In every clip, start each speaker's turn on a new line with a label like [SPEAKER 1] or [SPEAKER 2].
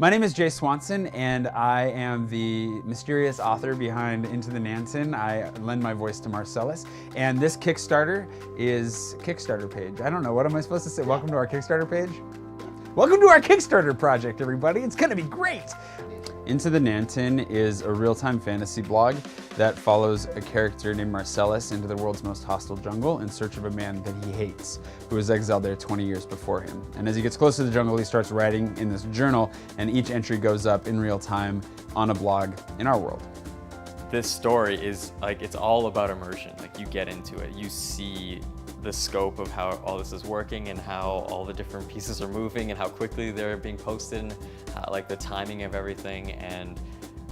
[SPEAKER 1] My name is Jay Swanson, and I am the mysterious author behind Into the Nanten. I lend my voice to Marcellus, and this Kickstarter is Kickstarter page. I don't know, what am I supposed to say? Welcome to our Kickstarter page? Welcome to our Kickstarter project, everybody. It's gonna be great. Into the Nanten is a real-time fantasy blog that follows a character named Marcellus into the world's most hostile jungle in search of a man that he hates, who was exiled there 20 years before him. And as he gets close to the jungle, he starts writing in this journal, and each entry goes up in real time on a blog in our world.
[SPEAKER 2] This story is like, it's all about immersion. Like, you get into it, you see the scope of how all this is working and how all the different pieces are moving and how quickly they're being posted, and like the timing of everything. And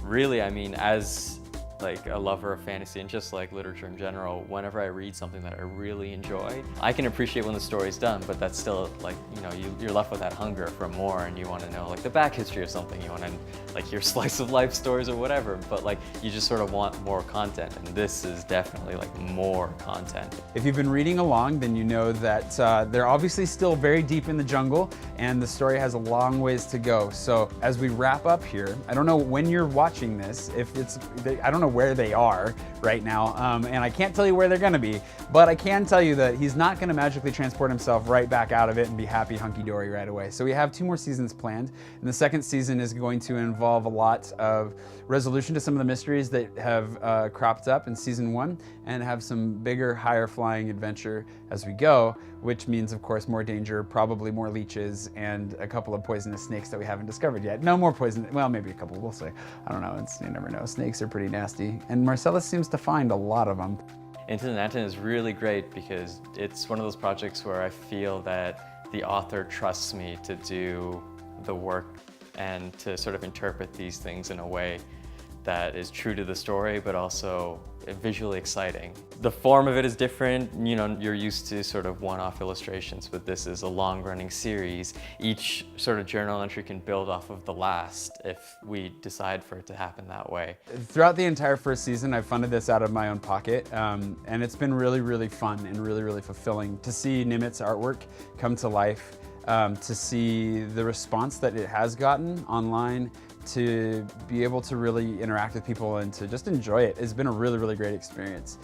[SPEAKER 2] really, I mean, as like a lover of fantasy and just like literature in general, whenever I read something that I really enjoy, I can appreciate when the story's done, but that's still like, you know, you're left with that hunger for more, and you want to know like the back history of something, you want to like hear slice of life stories or whatever, but like you just sort of want more content, and this is definitely like more content.
[SPEAKER 1] If you've been reading along, then you know that they're obviously still very deep in the jungle, and the story has a long ways to go. So as we wrap up here, I don't know when you're watching this, if it's, I don't know where they are right now, and I can't tell you where they're gonna be, but I can tell you that he's not gonna magically transport himself right back out of it and be happy hunky-dory right away. So we have 2 more seasons planned, and the second season is going to involve a lot of resolution to some of the mysteries that have cropped up in season 1, and have some bigger, higher flying adventure as we go, which means, of course, more danger, probably more leeches, and a couple of poisonous snakes that we haven't discovered yet. No more poison, well, maybe a couple, we'll see. I don't know, you never know. Snakes are pretty nasty, and Marcellus seems to find a lot of them.
[SPEAKER 2] Into the Nanten is really great because it's one of those projects where I feel that the author trusts me to do the work and to sort of interpret these things in a way that is true to the story, but also visually exciting. The form of it is different. You know, you're used to sort of one-off illustrations, but this is a long-running series. Each sort of journal entry can build off of the last if we decide for it to happen that way.
[SPEAKER 1] Throughout the entire first season, I've funded this out of my own pocket, and it's been really, really fun and really, really fulfilling to see Nimit's artwork come to life, to see the response that it has gotten online, to be able to really interact with people and to just enjoy it. It's been a really, really great experience.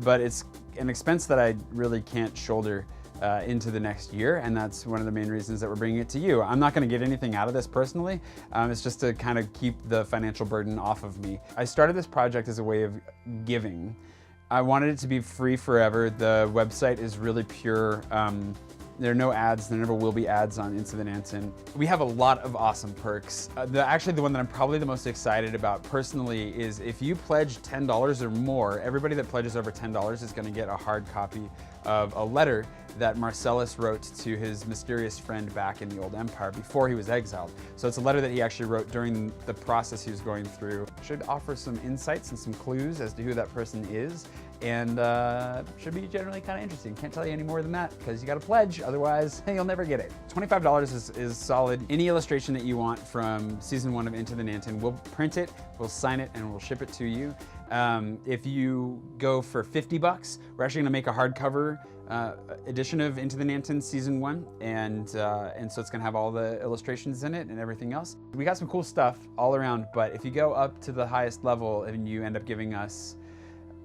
[SPEAKER 1] But it's an expense that I really can't shoulder into the next year, and that's one of the main reasons that we're bringing it to you. I'm not gonna get anything out of this personally. It's just to kind of keep the financial burden off of me. I started this project as a way of giving. I wanted it to be free forever. The website is really pure. There are no ads, there never will be ads on Into the Nanten. We have a lot of awesome perks. Actually, the one that I'm probably the most excited about personally is if you pledge $10 or more, everybody that pledges over $10 is gonna get a hard copy of a letter that Marcellus wrote to his mysterious friend back in the Old Empire before he was exiled. So it's a letter that he actually wrote during the process he was going through. Should offer some insights and some clues as to who that person is, and should be generally kind of interesting. Can't tell you any more than that because you got to pledge, otherwise you'll never get it. $25 is solid. Any illustration that you want from season 1 of Into the Nanten, we'll print it, we'll sign it, and we'll ship it to you. If you go for $50, we're actually gonna make a hardcover edition of Into the Nanten season 1, and so it's gonna have all the illustrations in it and everything else. We got some cool stuff all around, but if you go up to the highest level and you end up giving us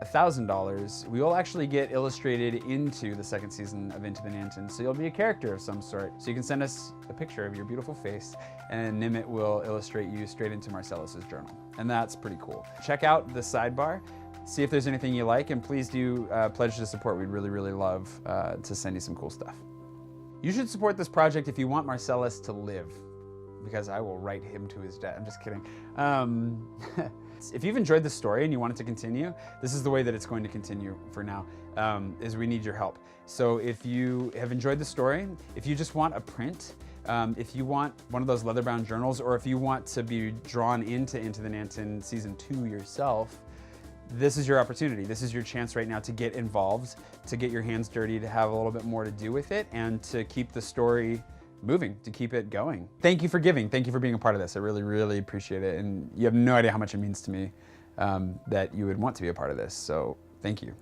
[SPEAKER 1] $1,000, we will actually get illustrated into the second season of Into the Nanten. So you'll be a character of some sort. So you can send us a picture of your beautiful face, and Nimit will illustrate you straight into Marcellus's journal. And that's pretty cool. Check out the sidebar, see if there's anything you like, and please do pledge to support. We'd really, really love to send you some cool stuff. You should support this project if you want Marcellus to live, because I will write him to his death. I'm just kidding. If you've enjoyed the story and you want it to continue, this is the way that it's going to continue for now, is we need your help. So if you have enjoyed the story, if you just want a print, if you want one of those leather-bound journals, or if you want to be drawn into the Nanten season 2 yourself, this is your opportunity. This is your chance right now to get involved, to get your hands dirty, to have a little bit more to do with it, and to keep the story moving, to keep it going. Thank you for giving. Thank you for being a part of this. I really, really appreciate it. And you have no idea how much it means to me that you would want to be a part of this. So thank you.